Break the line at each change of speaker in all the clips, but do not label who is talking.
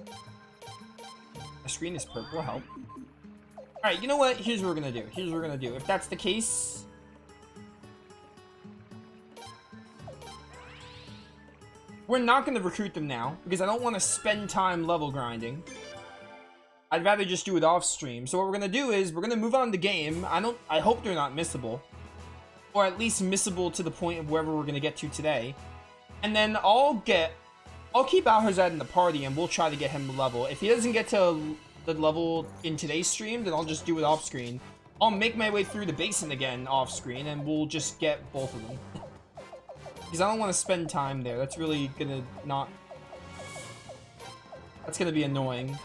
My screen is purple, help. Alright, you know what? Here's what we're gonna do. Here's what we're gonna do. If that's the case... we're not gonna recruit them now, because I don't want to spend time level grinding. I'd rather just do it off stream. So what we're gonna do is, we're gonna move on to game. I hope they're not missable. Or at least missable to the point of wherever we're gonna get to today. And then I'll keep Alhazard in the party and we'll try to get him to level. If he doesn't get to the level in today's stream, then I'll just do it off screen. I'll make my way through the basin again off screen and we'll just get both of them. Because I don't want to spend time there. That's really gonna not... that's gonna be annoying.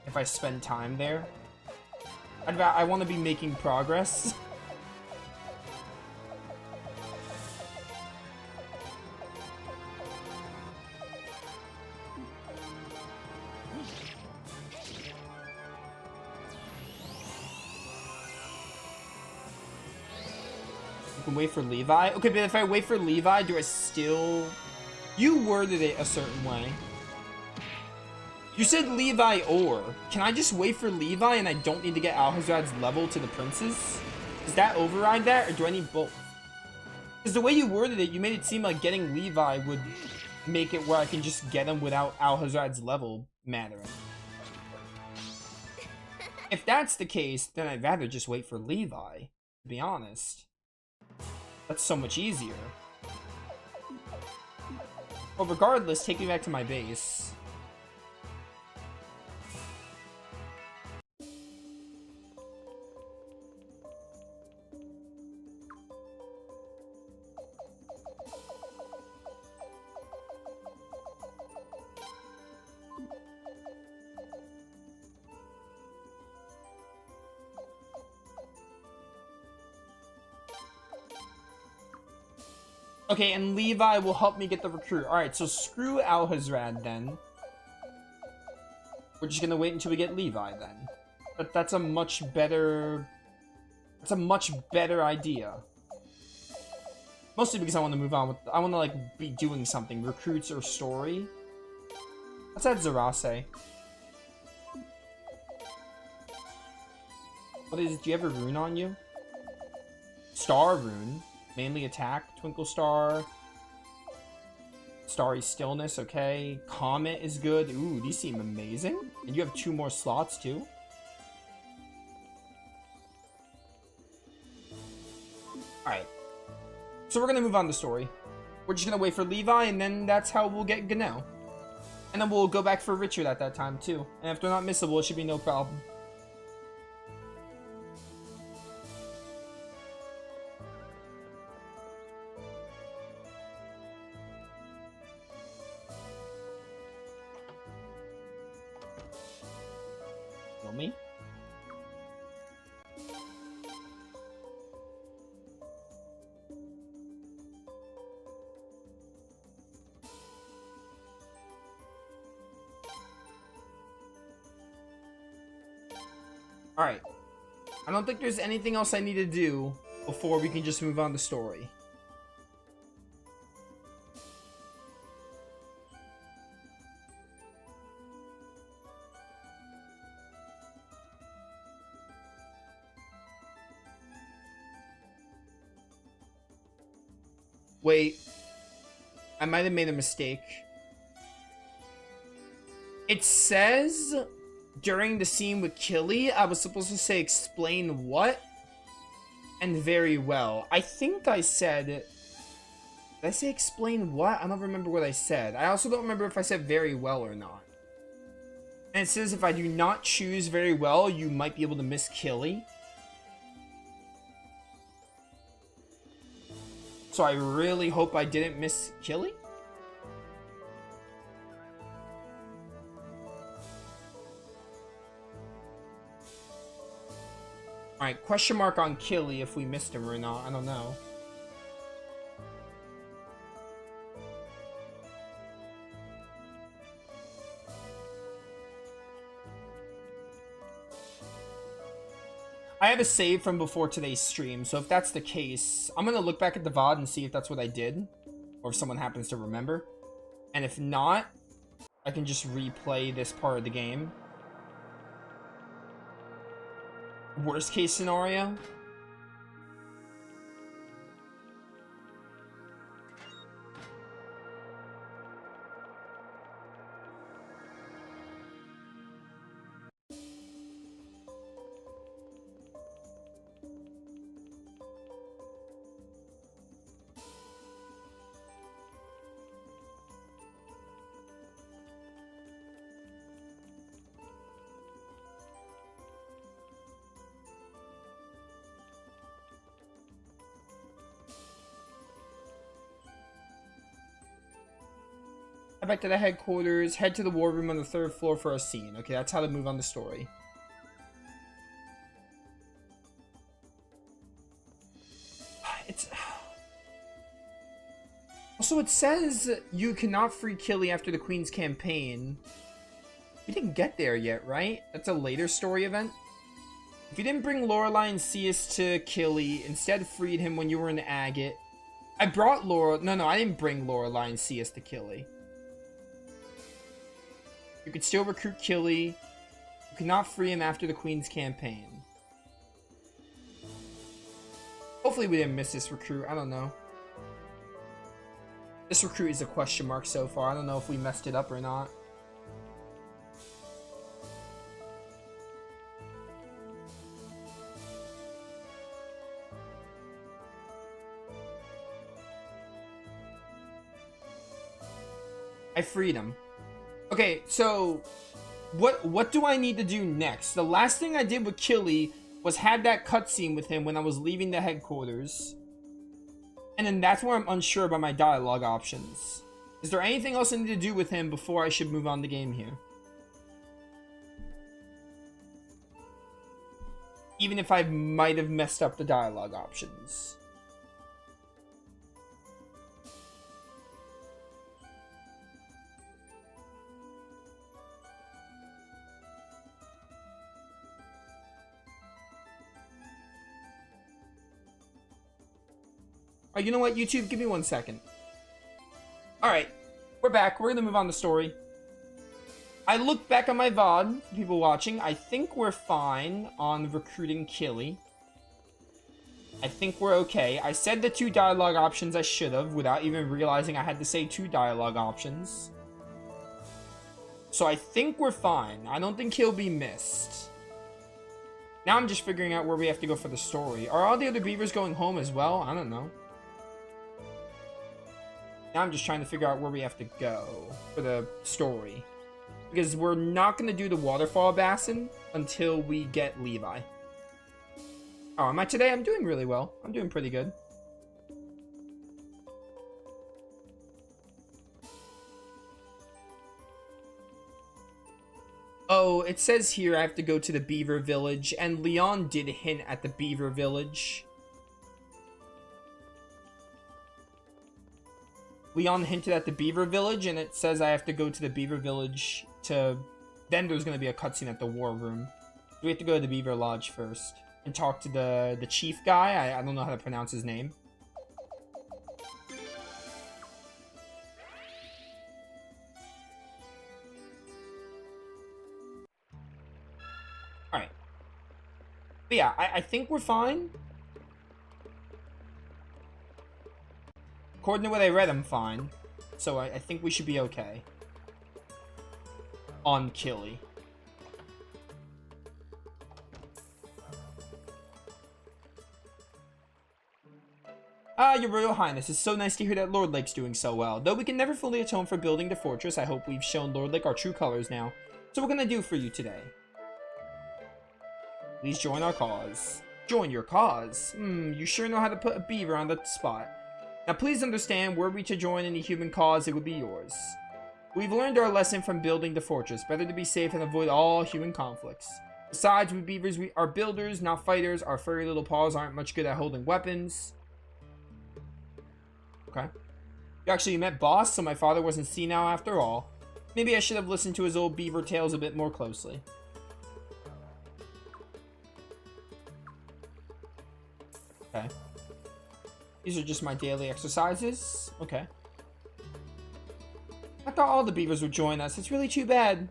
If I spend time there. I want to be making progress. Can wait for Levi. Okay, but if I wait for Levi, do I still... you worded it a certain way. You said Levi or. Can I just wait for Levi and I don't need to get Alhazrad's level to the princes? Does that override that, or do I need both? Because the way you worded it, you made it seem like getting Levi would make it where I can just get him without Alhazrad's level mattering. If that's the case, then I'd rather just wait for Levi, to be honest. That's so much easier. But regardless, take me back to my base. Okay, and Levi will help me get the recruit. Alright, so screw Alhazrad then. We're just gonna wait until we get Levi then. But that's a much better... that's a much better idea. Mostly because I want to move on with... I want to, like, be doing something. Recruits or story. Let's add Zarase. What is... do you have a rune on you? Star rune. Mainly attack, Twinkle Star, Starry Stillness, okay. Comet is good. Ooh, these seem amazing. And you have 2 more slots too. Alright. So we're gonna move on to story. We're just gonna wait for Levi and then that's how we'll get Gano. And then we'll go back for Richard at that time too. And if they're not missable, it should be no problem. Me. Alright. I don't think there's anything else I need to do before we can just move on to story. Wait, I might have made a mistake. It says during the scene with Killy, I was supposed to say explain what and very well. I think I said, did I say explain what? I don't remember what I said. I also don't remember if I said very well or not. And it says if I do not choose very well, you might be able to miss Killy. So I really hope I didn't miss Killy. Alright, question mark on Killy if we missed him or not. I don't know. I have a save from before today's stream, so if that's the case, I'm gonna look back at the VOD and see if that's what I did, or if someone happens to remember. And if not, I can just replay this part of the game. Worst case scenario. Head back to the headquarters, head to the war room on the 3rd floor for a scene. Okay, that's how to move on the story. It's... Also, it says you cannot free Killy after the Queen's campaign. We didn't get there yet, right? That's a later story event. If you didn't bring Lorelei and Cius to Killy, instead freed him when you were in Agate. I brought No, I didn't bring Lorelei and Cius to Killy. You could still recruit Killy. You cannot free him after the Queen's campaign. Hopefully we didn't miss this recruit. I don't know. This recruit is a question mark so far. I don't know if we messed it up or not. I freed him. Okay, so what do I need to do next? The last thing I did with Killy was had that cutscene with him when I was leaving the headquarters. And then that's where I'm unsure about my dialogue options. Is there anything else I need to do with him before I should move on the game here? Even if I might have messed up the dialogue options. Alright, you know what, YouTube? Give me 1 second. Alright, we're back. We're gonna move on the story. I looked back on my VOD, for people watching. I think we're fine on recruiting Killy. I think we're okay. I said the 2 dialogue options I should have without even realizing I had to say 2 dialogue options. So I think we're fine. I don't think he'll be missed. Now I'm just figuring out where we have to go for the story. Are all the other beavers going home as well? I don't know. Now I'm just trying to figure out where we have to go for the story. Because we're not going to do the waterfall bassin until we get Levi. Oh, am I today? I'm doing really well. I'm doing pretty good. Oh, it says here I have to go to the beaver village, and Leon did hint at the beaver village. Leon hinted at the beaver village, and it says I have to go to the beaver village to... Then there's going to be a cutscene at the war room. We have to go to the beaver lodge first and talk to the chief guy. I don't know how to pronounce his name. Alright. But yeah, I think we're fine. According to what I read, I'm fine. So I think we should be okay. On Killy. Ah, Your Royal Highness, it's so nice to hear that Lord Lake's doing so well. Though we can never fully atone for building the fortress, I hope we've shown Lord Lake our true colors now. So what can I do for you today? Please join our cause. Join your cause? You sure know how to put a beaver on the spot. Now please understand, were we to join any human cause, it would be yours. We've learned our lesson from building the fortress. Better to be safe and avoid all human conflicts. Besides, we beavers are builders, not fighters. Our furry little paws aren't much good at holding weapons. Okay. You actually met Boss, so my father wasn't senile after all. Maybe I should have listened to his old beaver tales a bit more closely. Okay. These are just my daily exercises. Okay. thought all the beavers would join us. It's really too bad.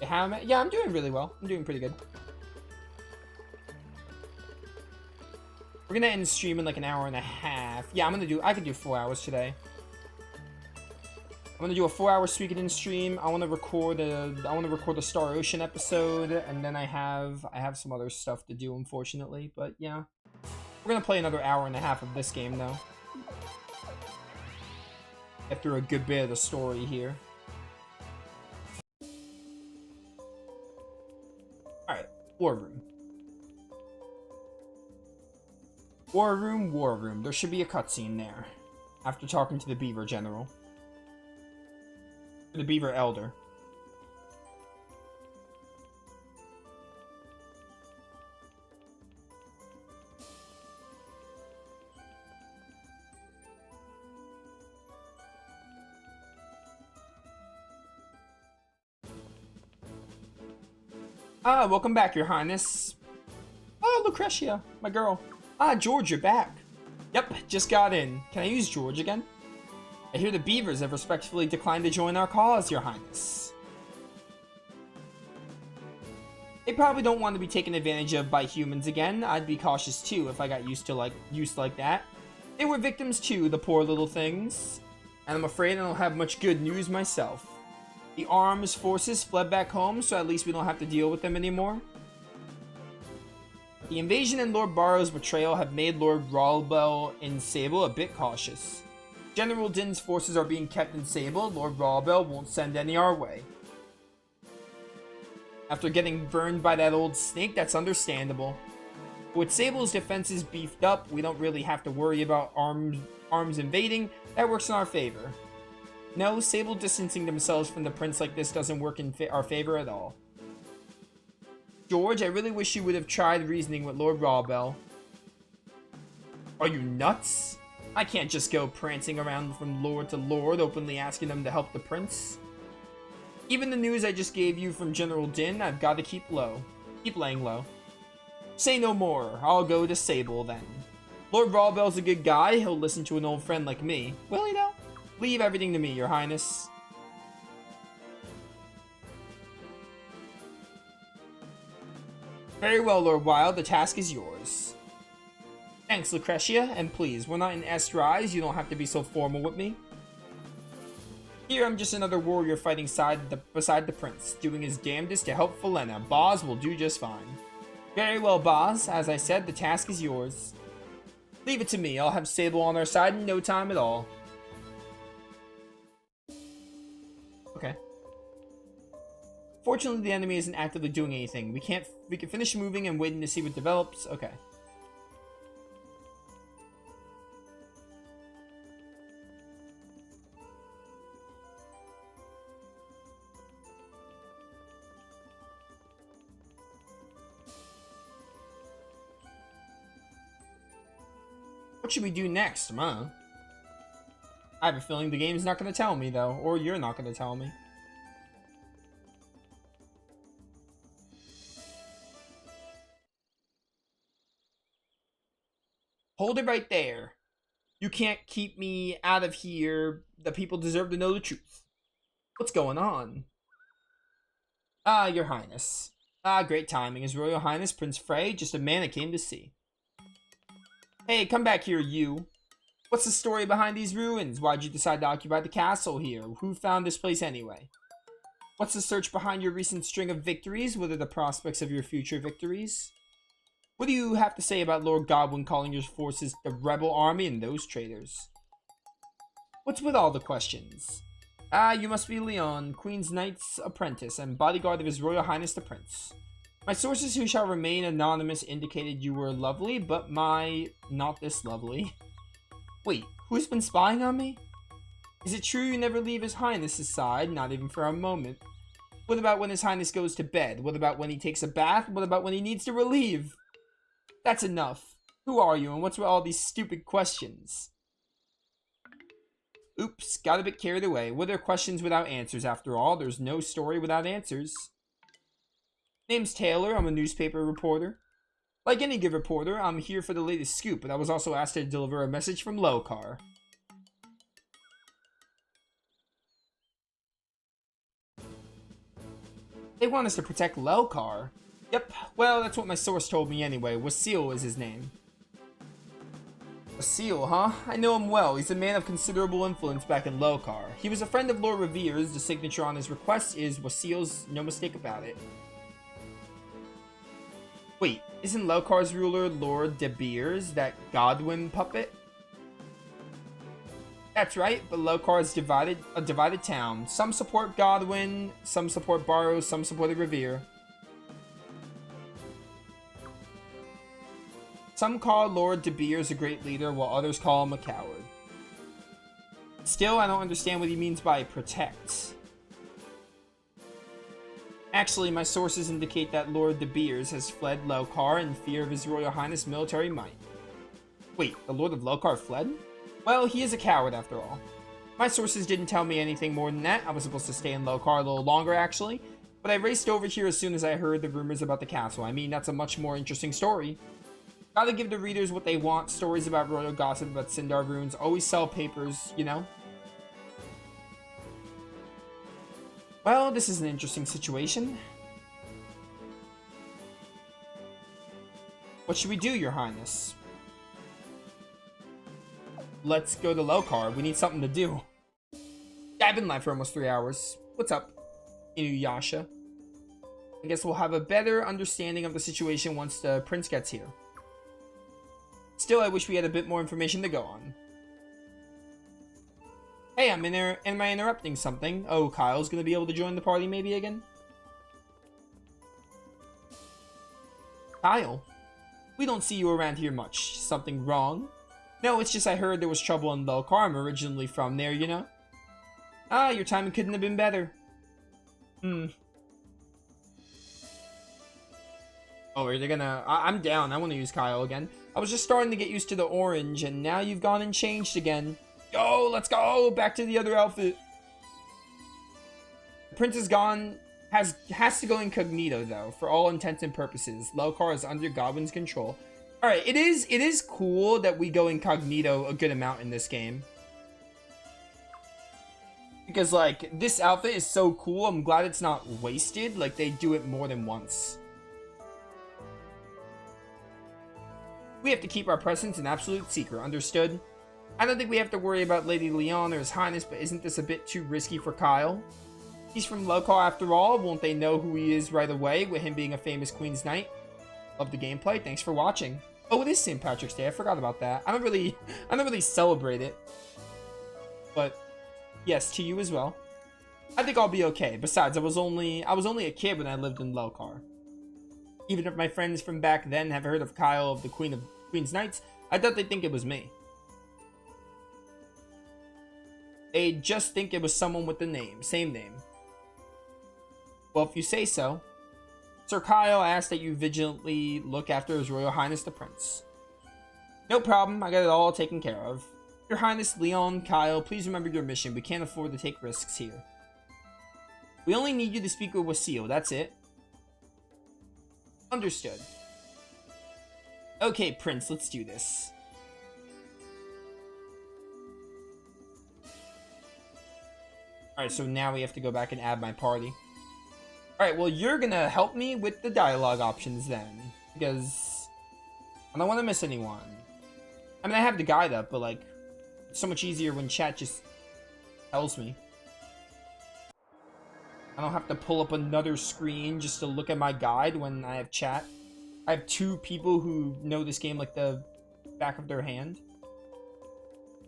Yeah, I'm doing really well. I'm doing pretty good. We're gonna end the stream in like an hour and a half. Yeah, I could do 4 hours today. I'm gonna do a 4-hour Suikoden stream. I wanna record the Star Ocean episode, and then I have some other stuff to do, unfortunately. But yeah. We're gonna play another hour and a half of this game though. Get through a good bit of the story here. Alright, War Room. War Room, War Room. There should be a cutscene there. After talking to the Beaver General. The Beaver Elder. Ah, welcome back, Your Highness. Oh, Lucretia, my girl. Ah, George, you're back. Yep, just got in. Can I use George again? I hear the beavers have respectfully declined to join our cause, Your Highness. They probably don't want to be taken advantage of by humans again. I'd be cautious too if I got used like that. They were victims too, the poor little things. And I'm afraid I don't have much good news myself. The arms forces fled back home, so at least we don't have to deal with them anymore. The invasion and Lord Barrow's betrayal have made Lord Rawlbell in Sable a bit cautious. General Din's forces are being kept in Sable. Lord Rawlbell won't send any our way. After getting burned by that old snake, that's understandable. With Sable's defenses beefed up, we don't really have to worry about arms invading. That works in our favor. No, Sable distancing themselves from the prince like this doesn't work in our favor at all. George, I really wish you would have tried reasoning with Lord Rawlbell. Are you nuts? I can't just go prancing around from lord to lord, openly asking them to help the prince. Even the news I just gave you from General Din, I've got to keep laying low. Say no more. I'll go to Sable then. Lord Rawlbell's a good guy. He'll listen to an old friend like me. Will he though? Leave everything to me, Your Highness. Very well, Lord Wild. The task is yours. Thanks, Lucretia. And please, we're not in S-Rise. You don't have to be so formal with me. Here, I'm just another warrior fighting beside the prince, doing his damnedest to help Felena. Boz will do just fine. Very well, Boz. As I said, the task is yours. Leave it to me. I'll have Sable on our side in no time at all. Okay. Fortunately, the enemy isn't actively doing anything. We can finish moving and waiting to see what develops. Okay. What should we do next, huh? I have a feeling the game's not going to tell me, though. Or you're not going to tell me. Hold it right there. You can't keep me out of here. The people deserve to know the truth. What's going on? Ah, Your Highness. Ah, great timing. His Royal Highness Prince Frey, just a man I came to see. Hey, come back here, you. What's the story behind these ruins? Why'd you decide to occupy the castle here? Who found this place anyway? What's the search behind your recent string of victories? What are the prospects of your future victories? What do you have to say about Lord Godwin calling your forces the rebel army and those traitors? What's with all the questions? Ah, you must be Leon, Queen's Knight's apprentice and bodyguard of His Royal Highness the Prince. My sources who shall remain anonymous indicated you were lovely, but not this lovely. Wait, who's been spying on me? Is it true you never leave His Highness's side, not even for a moment? What about when His Highness goes to bed? What about when he takes a bath? What about when he needs to relieve? That's enough. Who are you, and what's with all these stupid questions? Oops, got a bit carried away. What are questions without answers, after all? There's no story without answers. Name's Taylor. I'm a newspaper reporter. Like any good reporter, I'm here for the latest scoop, but I was also asked to deliver a message from Lelcar. They want us to protect Lelcar. Yep, well, that's what my source told me anyway. Wasil is his name. Wasil, huh? I know him well. He's a man of considerable influence back in Lelcar. He was a friend of Lord Revere's. The signature on his request is Wasil's, no mistake about it. Wait, isn't Lelcar's ruler Lord De Beers that Godwin puppet? That's right, but Lelcar is a divided town. Some support Godwin, some support Barrow, some support the Revere. Some call Lord De Beers a great leader, while others call him a coward. Still, I don't understand what he means by protect. Actually, my sources indicate that Lord De Beers has fled Lelcar in fear of His Royal Highness' military might. Wait, the Lord of Lelcar fled? Well, he is a coward after all. My sources didn't tell me anything more than that. I was supposed to stay in Lelcar a little longer, actually. But I raced over here as soon as I heard the rumors about the castle. I mean, that's a much more interesting story. Gotta give the readers what they want. Stories about royal gossip, about Sindar runes. Always sell papers, you know? Well, this is an interesting situation. What should we do, Your Highness? Let's go to Lelcar. We need something to do. I've been live for almost 3 hours. What's up, Inuyasha? I guess we'll have a better understanding of the situation once the prince gets here. Still, I wish we had a bit more information to go on. Hey, am I interrupting something? Oh, Kyle's gonna be able to join the party maybe again? Kyle? We don't see you around here much. Something wrong? No, it's just I heard there was trouble in Lelcar. I'm originally from there, you know? Ah, your timing couldn't have been better. Oh, are they gonna... I'm down. I want to use Kyle again. I was just starting to get used to the orange, and now you've gone and changed again. Yo, let's go! Back to the other outfit. The prince is gone. Has to go incognito, though, for all intents and purposes. Lelcar is under Godwin's control. Alright, it is cool that we go incognito a good amount in this game. Because, like, this outfit is so cool, I'm glad it's not wasted. Like, they do it more than once. We have to keep our presence an absolute secret, understood? I don't think we have to worry about Lady Leon or His Highness, but isn't this a bit too risky for Kyle? He's from Lelcar after all, won't they know who he is right away, with him being a famous Queen's Knight? Love the gameplay, thanks for watching. Oh, it is St. Patrick's Day, I forgot about that. I don't really celebrate it. But, yes, to you as well. I think I'll be okay. Besides, I was only a kid when I lived in Lelcar. Even if my friends from back then have heard of Kyle of the Queen's Knights, I doubt they'd think it was me. They'd just think it was someone with the same name. Well, if you say so. Sir Kyle asked that you vigilantly look after His Royal Highness the Prince. No problem, I got it all taken care of. Your Highness, Leon, Kyle, please remember your mission. We can't afford to take risks here. We only need you to speak with Wasil, that's it. Understood. Okay, Prince, let's do this. Alright, so now we have to go back and add my party. Alright, well, you're gonna help me with the dialogue options then. Because I don't want to miss anyone. I mean, I have the guide up, but, like, it's so much easier when chat just tells me. I don't have to pull up another screen just to look at my guide when I have chat. I have 2 people who know this game like the back of their hand.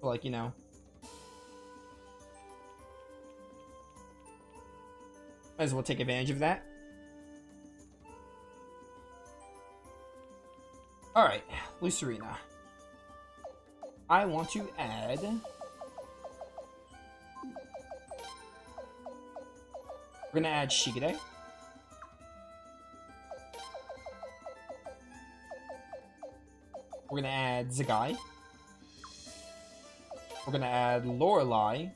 So, like, you know. Might as well take advantage of that. Alright, Lucerina. I want to add... We're gonna add Shigure. We're gonna add Zagai. We're gonna add Lorelei.